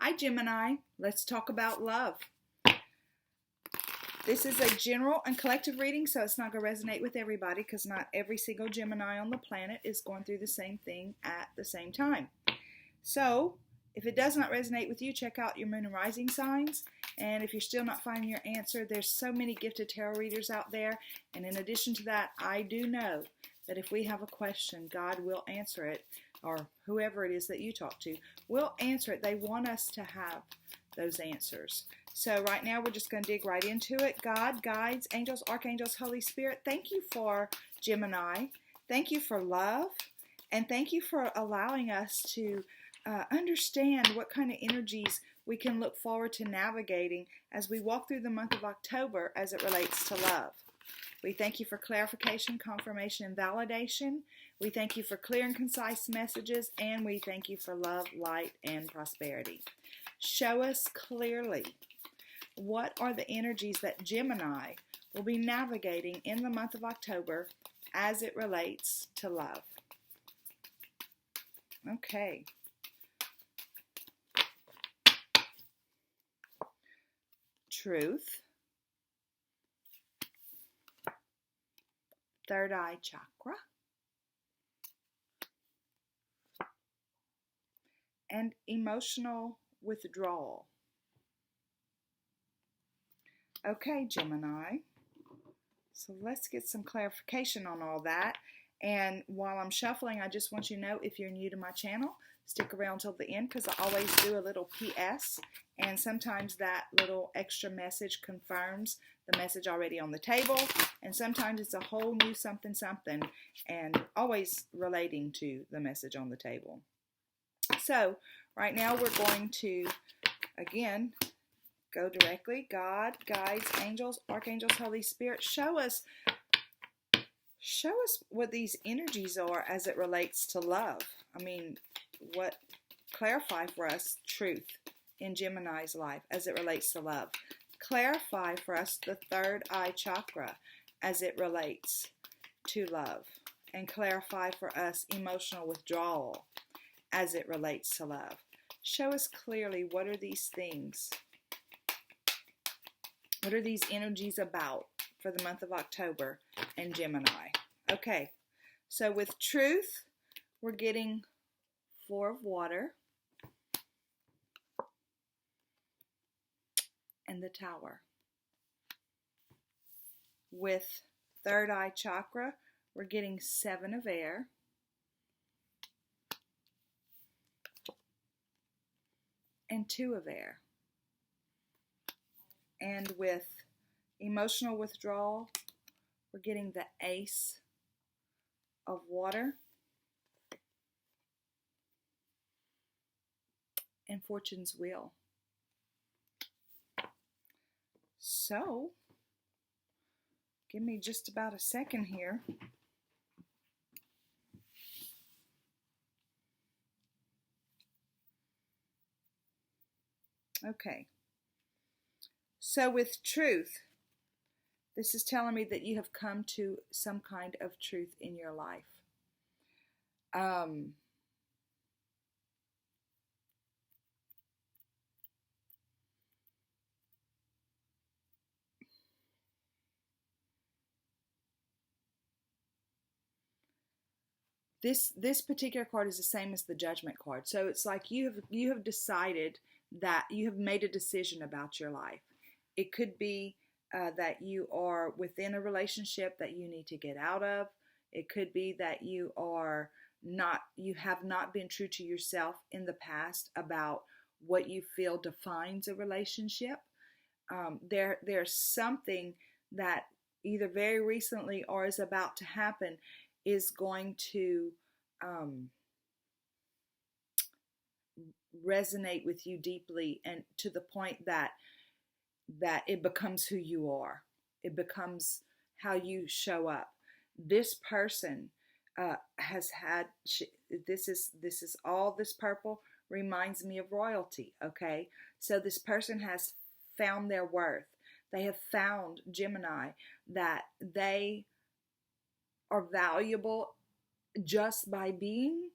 Hi Gemini, let's talk about love. This is a general and collective reading, so it's not going to resonate with everybody because not every single Gemini on the planet is going through the same thing at the same time. So, if it does not resonate with you, check out your moon and rising signs. And if you're still not finding your answer, there's so many gifted tarot readers out there. And in addition to that, I do know that if we have a question, God will answer it, or whoever it is that you talk to will answer it. They want us to have those answers. So right now we're just going to dig right into it. God, guides, angels, archangels, Holy Spirit, thank you for Gemini. Thank you for love. And thank you for allowing us to understand what kind of energies we can look forward to navigating as we walk through the month of October as it relates to love. We thank you for clarification, confirmation, and validation. We thank you for clear and concise messages, and we thank you for love, light, and prosperity. Show us clearly what are the energies that Gemini will be navigating in the month of October as it relates to love. Okay. Truth. Third eye chakra. And emotional withdrawal. Okay, Gemini. So let's get some clarification on all that. And while I'm shuffling, I just want you to know, if you're new to my channel, stick around till the end because I always do a little PS. And sometimes that little extra message confirms the message already on the table. And sometimes it's a whole new something, and always relating to the message on the table. So right now we're going to, again, go directly. God, guides, angels, archangels, Holy Spirit, show us what these energies are as it relates to love. I mean, clarify for us truth in Gemini's life as it relates to love. Clarify for us the third eye chakra as it relates to love. And clarify for us emotional withdrawal as it relates to love. Show us clearly, what are these things? What are these energies about for the month of October and Gemini? Okay, so with truth, we're getting Four of Water and the Tower. With third eye chakra, we're getting Seven of Air and Two of Air. And with emotional withdrawal, we're getting the Ace of Water and Fortune's Wheel. So, give me just about a second here. Okay. So with truth, this is telling me that you have come to some kind of truth in your life. This particular card is the same as the Judgment card. So it's like you have decided that you have made a decision about your life. It could be that you are within a relationship that you need to get out of. It could be that you have not been true to yourself in the past about what you feel defines a relationship. There's something that either very recently or is about to happen is going to resonate with you deeply, and to the point that it becomes who you are. It becomes how you show up. This person has had, this is all this purple reminds me of royalty, okay? So this person has found their worth. They have found, Gemini, that they are valuable just by being,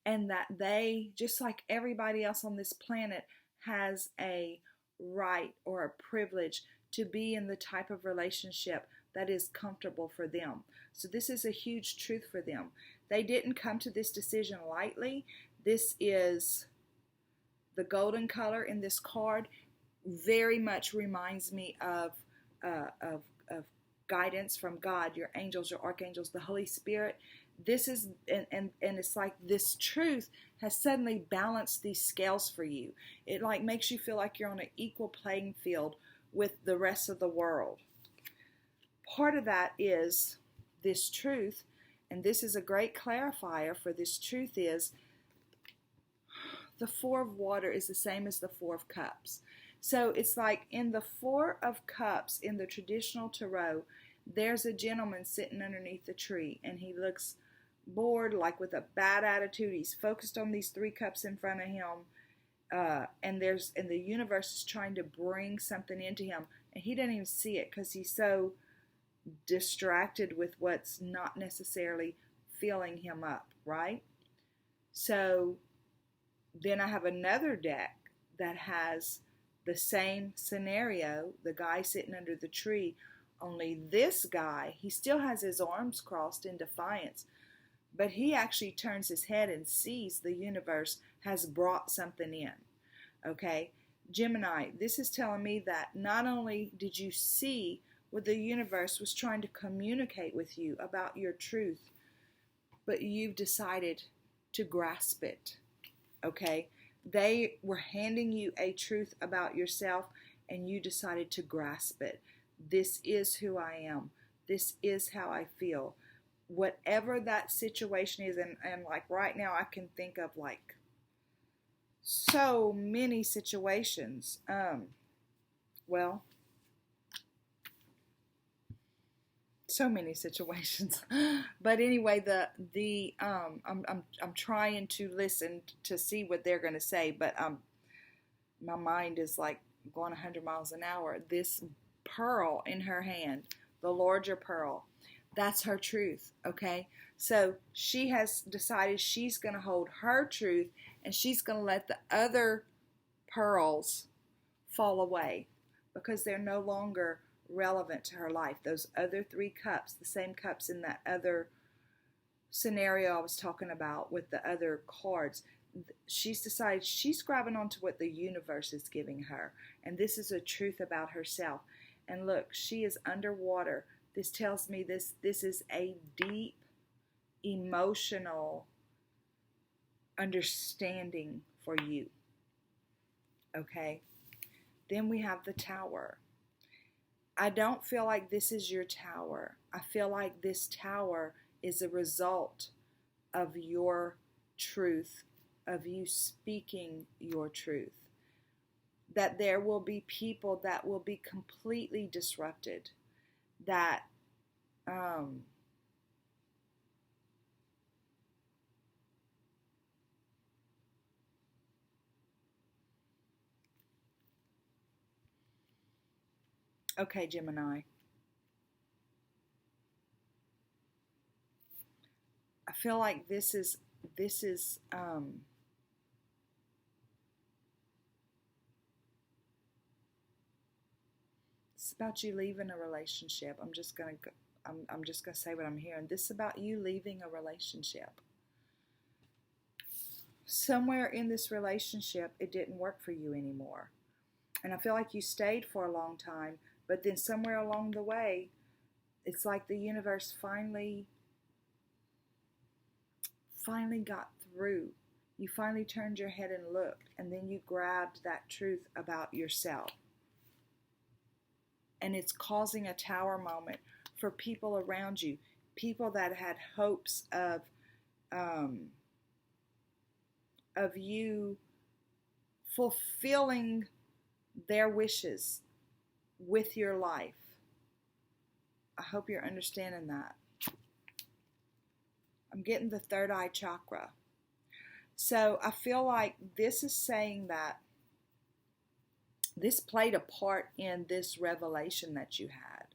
and that they, just like everybody else on this planet, has a right or a privilege to be in the type of relationship that is comfortable for them. So this is a huge truth for them. They didn't come to this decision lightly. This is the golden color in this card. Very much reminds me of guidance from God, your angels, your archangels, the Holy Spirit. This is, and it's like this truth has suddenly balanced these scales for you. It like makes you feel like you're on an equal playing field with the rest of the world. Part of that is this truth, and this is a great clarifier for this truth, is the Four of Water is the same as the Four of Cups. So it's like in the Four of Cups in the traditional tarot, there's a gentleman sitting underneath the tree, and he looks bored, like with a bad attitude. He's focused on these three cups in front of him, and the universe is trying to bring something into him, and he doesn't even see it because he's so distracted with what's not necessarily filling him up, right? So then I have another deck that has the same scenario, the guy sitting under the tree, only this guy, he still has his arms crossed in defiance, but he actually turns his head and sees the universe has brought something in. Okay, Gemini, this is telling me that not only did you see what the universe was trying to communicate with you about your truth, but you've decided to grasp it. Okay, they were handing you a truth about yourself, and you decided to grasp it. This is who I am. This is how I feel. Whatever that situation is, and like right now I can think of like so many situations. So many situations. But anyway, I'm trying to listen to see what they're going to say, but my mind is like going 100 miles an hour. This pearl in her hand, the larger pearl, that's her truth, okay? So she has decided she's going to hold her truth, and she's going to let the other pearls fall away because they're no longer relevant to her life. Those other three cups, the same cups in that other scenario I was talking about with the other cards, she's decided she's grabbing onto what the universe is giving her, and this is a truth about herself. And look, she is underwater. This tells me this is a deep emotional understanding for you. Okay? Then we have the Tower. I don't feel like this is your tower. I feel like this tower is a result of your truth, of you speaking your truth. That there will be people that will be completely disrupted. That okay, Gemini. I feel like this is it's about you leaving a relationship. I'm just gonna say what I'm hearing. This is about you leaving a relationship. Somewhere in this relationship, it didn't work for you anymore, and I feel like you stayed for a long time. But then somewhere along the way, it's like the universe finally got through. You finally turned your head and looked, and then you grabbed that truth about yourself. And it's causing a tower moment for people around you, people that had hopes of you fulfilling their wishes with your life. I hope you're understanding that. I'm getting the third eye chakra. So I feel like this is saying that this played a part in this revelation that you had.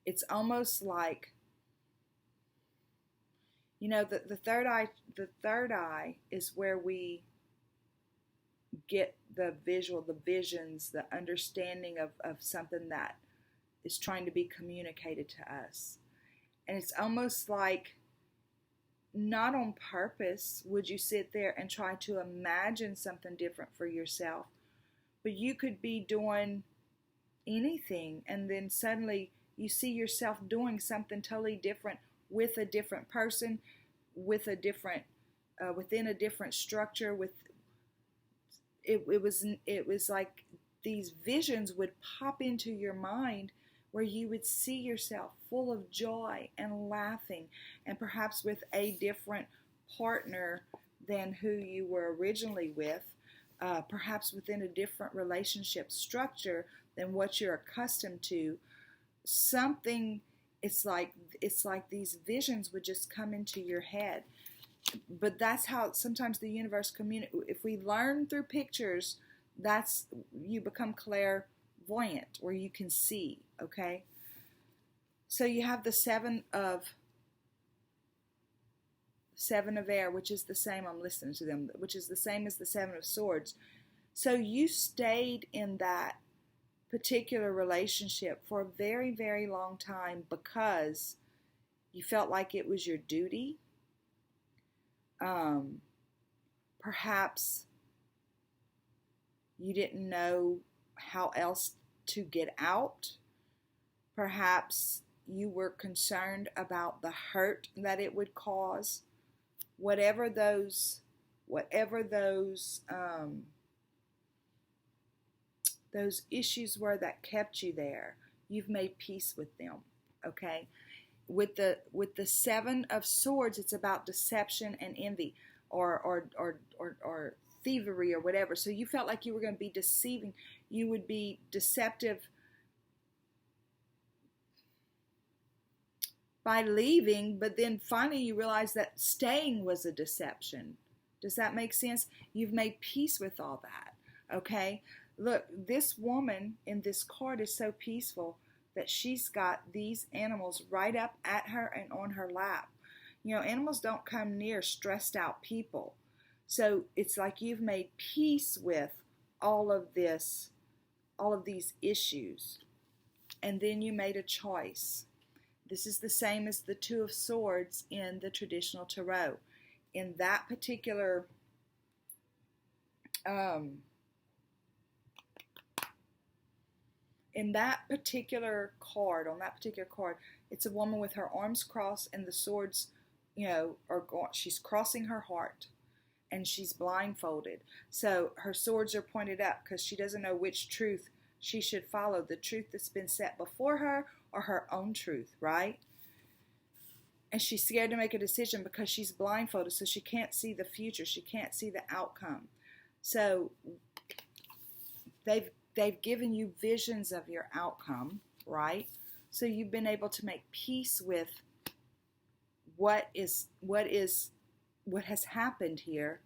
It's almost like, you know, the third eye is where we get the visual, the visions, the understanding of something that is trying to be communicated to us. And it's almost like, not on purpose would you sit there and try to imagine something different for yourself, but you could be doing anything, and then suddenly you see yourself doing something totally different with a different person, with a different within a different structure. With it was like these visions would pop into your mind, where you would see yourself full of joy and laughing, and perhaps with a different partner than who you were originally with, perhaps within a different relationship structure than what you're accustomed to. Something, it's like these visions would just come into your head. But that's how sometimes the universe communicates. If we learn through pictures, that's, you become clairvoyant, where you can see. Okay, so you have the seven of air, which is the same, I'm listening to them, which is the same as the 7 of swords. So you stayed in that particular relationship for a very, very long time because you felt like it was your duty. Perhaps you didn't know how else to get out. Perhaps you were concerned about the hurt that it would cause. Whatever those issues were that kept you there, you've made peace with them. Okay, with the 7 of swords, it's about deception and envy, or thievery or whatever. So you felt like you were going to be deceiving. You would be deceptive by leaving, but then finally you realize that staying was a deception. Does that make sense? You've made peace with all that. Okay, look, this woman in this card is so peaceful that she's got these animals right up at her and on her lap. You know, animals don't come near stressed out people. So it's like you've made peace with all of these issues. And then you made a choice. This is the same as the 2 of swords in the traditional tarot. In that particular card, on that particular card, it's a woman with her arms crossed and the swords, she's crossing her heart, and she's blindfolded. So her swords are pointed up because she doesn't know which truth she should follow, the truth that's been set before her or her own truth, right? And she's scared to make a decision because she's blindfolded, so she can't see the future. She can't see the outcome. So they've given you visions of your outcome, right? So you've been able to make peace with what has happened here,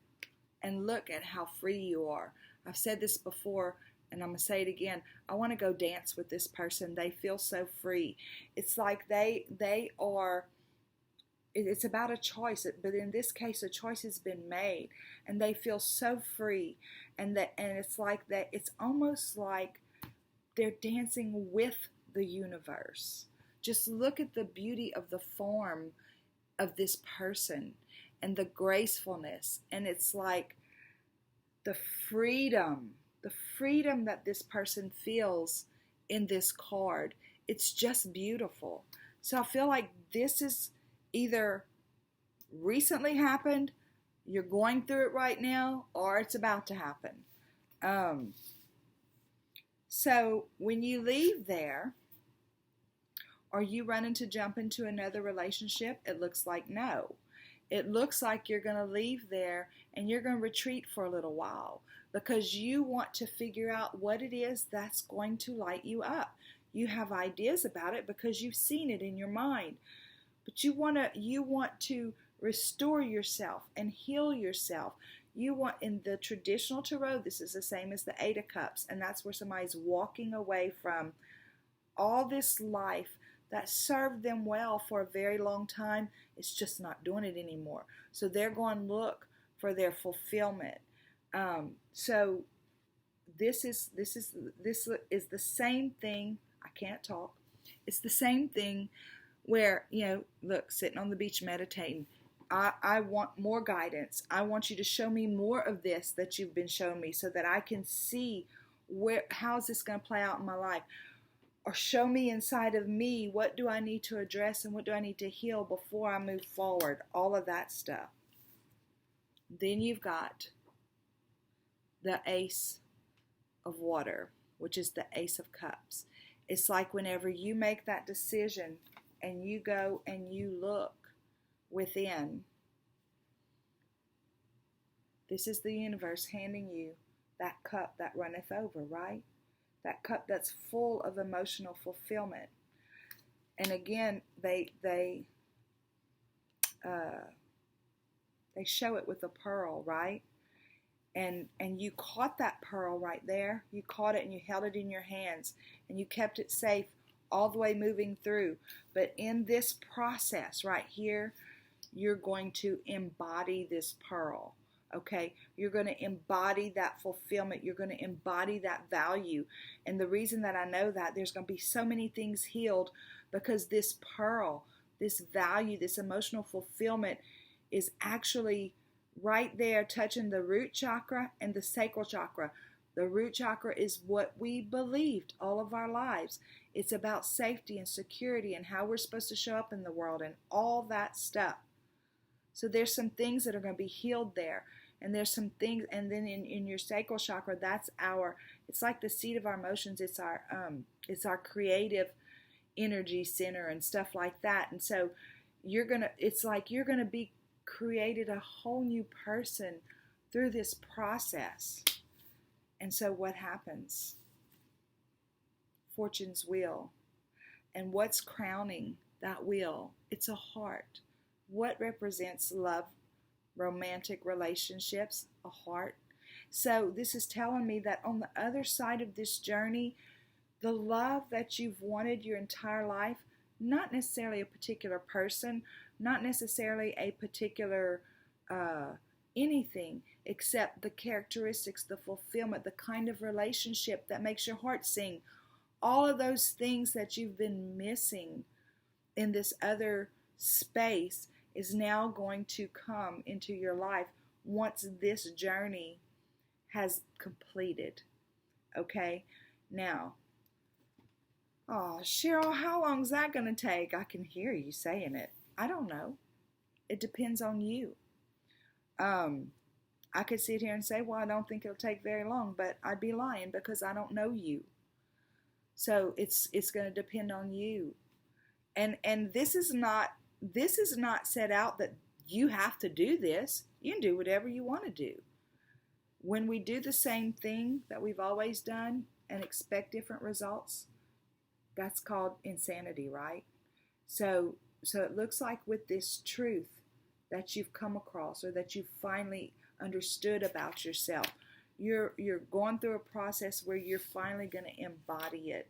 and look at how free you are. I've said this before, and I'm going to say it again. I want to go dance with this person. They feel so free. It's like they are, it's about a choice, but in this case, a choice has been made, and they feel so free. And it's like that. It's almost like they're dancing with the universe. Just look at the beauty of the form of this person and the gracefulness. And it's like the freedom that this person feels in this card. It's just beautiful. So I feel like this is either recently happened, you're going through it right now, or it's about to happen. So when you leave there, are you running to jump into another relationship? It looks like no. It looks like you're going to leave there and you're going to retreat for a little while, because you want to figure out what it is that's going to light you up. You have ideas about it because you've seen it in your mind. But you want to restore yourself and heal yourself. You want, in the traditional tarot, this is the same as the 8 of Cups, and that's where somebody's walking away from all this life that served them well for a very long time. It's just not doing it anymore. So they're going to look for their fulfillment. So this is the same thing. I can't talk. It's the same thing where, look, sitting on the beach meditating. I want more guidance. I want you to show me more of this that you've been showing me so that I can see how's this going to play out in my life. Or show me inside of me, what do I need to address and what do I need to heal before I move forward. All of that stuff. Then you've got the Ace of Water, which is the Ace of Cups. It's like whenever you make that decision and you go and you look within, this is the universe handing you that cup that runneth over, right? That cup that's full of emotional fulfillment. And again, they show it with a pearl, right? And you caught that pearl right there. You caught it and you held it in your hands and you kept it safe all the way moving through. But in this process right here, you're going to embody this pearl. Okay, you're going to embody that fulfillment. You're going to embody that value. And the reason that I know that, there's going to be so many things healed because this pearl, this value, this emotional fulfillment is actually right there touching the root chakra and the sacral chakra. The root chakra is what we believed all of our lives. It's about safety and security and how we're supposed to show up in the world and all that stuff. So there's some things that are going to be healed there. And there's some things, and then in your sacral chakra, it's like the seat of our emotions. It's our creative energy center and stuff like that. And so it's like you're going to be created a whole new person through this process. And so what happens? Fortune's wheel. And what's crowning that wheel? It's a heart. What represents love, romantic relationships? A heart. So this is telling me that on the other side of this journey, the love that you've wanted your entire life, not necessarily a particular person, not necessarily a particular anything, except the characteristics, the fulfillment, the kind of relationship that makes your heart sing. All of those things that you've been missing in this other space is now going to come into your life once this journey has completed. Okay? Now, oh, Cheryl, how long is that going to take? I can hear you saying it. I don't know. It depends on you. I could sit here and say, well, I don't think it'll take very long, but I'd be lying because I don't know you. So it's going to depend on you. And this is not set out that you have to do this. You can do whatever you want to do. When we do the same thing that we've always done and expect different results, that's called insanity, right? So it looks like with this truth that you've come across or that you've finally understood about yourself, you're going through a process where you're finally going to embody it.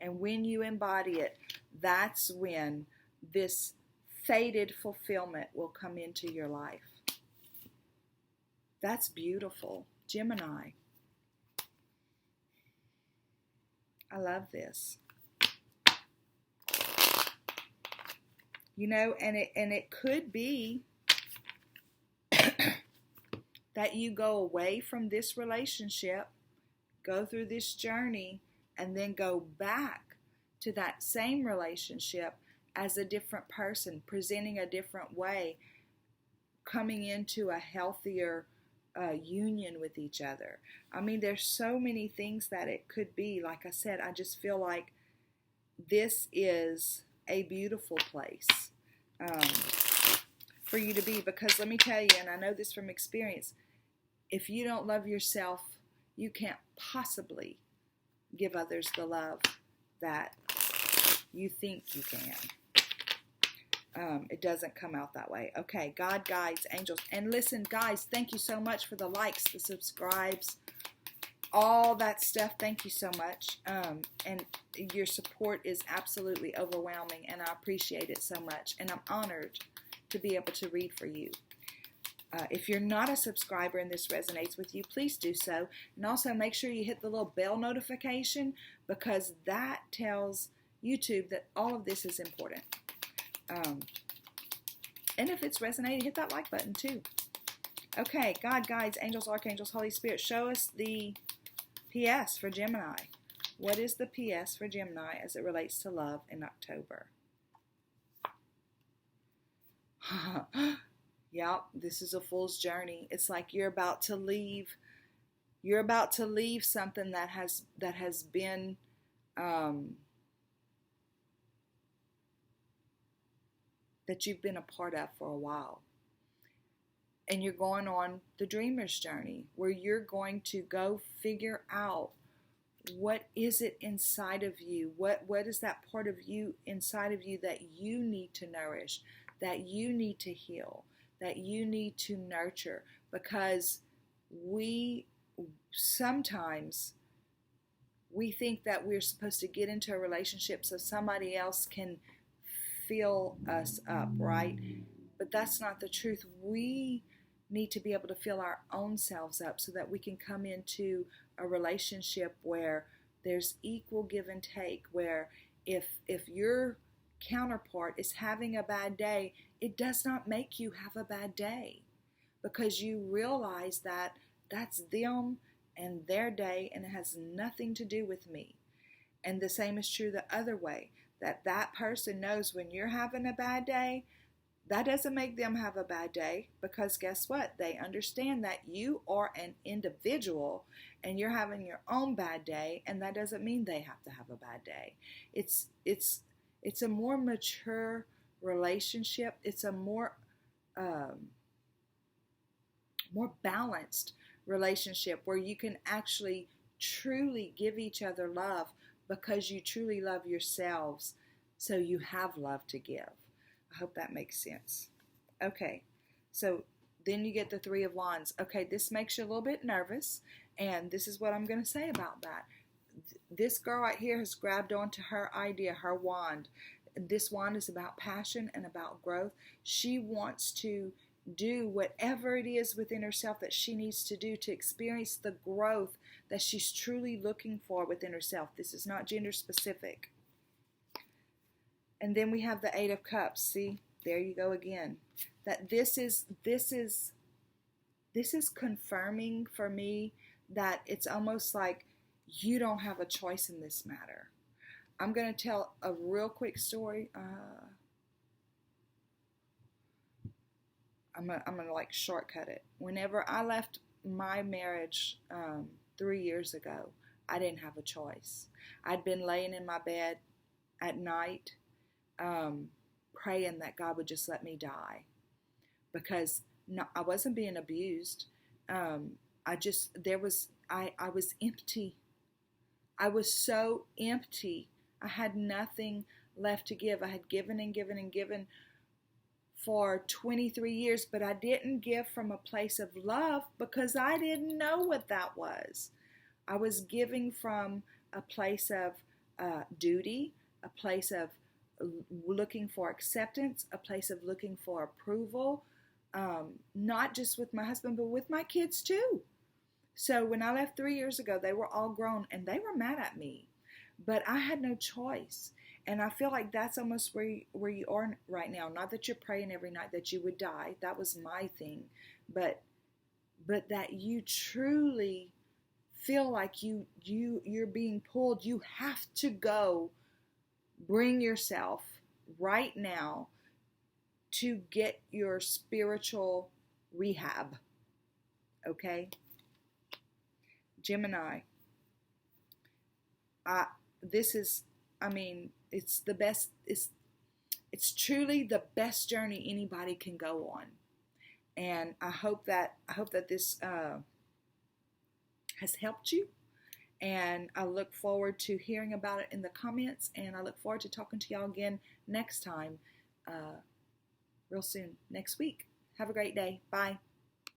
And when you embody it, that's when this fated fulfillment will come into your life. That's beautiful. Gemini. I love this. And it could be that you go away from this relationship, go through this journey, and then go back to that same relationship as a different person, presenting a different way, coming into a healthier union with each other. I mean, there's so many things that it could be. Like I said, I just feel like this is a beautiful place for you to be, because let me tell you, and I know this from experience, if you don't love yourself, you can't possibly give others the love that you think you can. It doesn't come out that way. Okay, God, guides, angels. And listen, guys, thank you so much for the likes, the subscribes, all that stuff. Thank you so much. And your support is absolutely overwhelming, and I appreciate it so much. And I'm honored to be able to read for you. If you're not a subscriber and this resonates with you, please do so. And also make sure you hit the little bell notification, because that tells YouTube that all of this is important. And if it's resonating, hit that like button too. Okay, God, guides, angels, archangels, Holy Spirit, show us the PS for Gemini. What is the PS for Gemini as it relates to love in October? Yep, this is a fool's journey. It's like you're about to leave. You're about to leave something that has been that you've been a part of for a while. And you're going on the dreamer's journey, where you're going to go figure out what is it inside of you? What is that part of you inside of you that you need to nourish, that you need to heal, that you need to nurture? Because sometimes we think that we're supposed to get into a relationship so somebody else can fill us up, right? But that's not the truth. We need to be able to fill our own selves up so that we can come into a relationship where there's equal give and take, where if your counterpart is having a bad day, it does not make you have a bad day, because you realize that that's them and their day, and it has nothing to do with me. And the same is true the other way, that person knows when you're having a bad day, that doesn't make them have a bad day, because guess what? They understand that you are an individual and you're having your own bad day, and that doesn't mean they have to have a bad day. It's a more mature relationship. It's a more balanced relationship where you can actually truly give each other love, because you truly love yourselves, so you have love to give. I hope that makes sense. Okay, so then you get the Three of Wands. Okay, this makes you a little bit nervous, and this is what I'm going to say about that. This girl right here has grabbed onto her idea, her wand. This wand is about passion and about growth. She wants to do whatever it is within herself that she needs to do to experience the growth that she's truly looking for within herself. This is not gender specific. And then we have the Eight of Cups. See, there you go again. That this is confirming for me that it's almost like you don't have a choice in this matter. I'm going to tell a real quick story. I'm gonna like shortcut it. Whenever I left my marriage 3 years ago, I didn't have a choice. I'd been laying in my bed at night, praying that God would just let me die, because I wasn't being abused. I was empty. I was so empty. I had nothing left to give. I had given and given and given for 23 years, but I didn't give from a place of love, because I didn't know what that was. I was giving from a place of duty, a place of looking for acceptance, a place of looking for approval, not just with my husband, but with my kids too. So when I left 3 years ago, they were all grown and they were mad at me, but I had no choice. And I feel like that's almost where you are right now. Not that you're praying every night that you would die. That was my thing. But that you truly feel like you're being pulled. You have to go bring yourself right now to get your spiritual rehab. Okay? Gemini. It's the best. It's truly the best journey anybody can go on, and I hope that this has helped you. And I look forward to hearing about it in the comments, and I look forward to talking to y'all again next time, real soon, next week. Have a great day. Bye.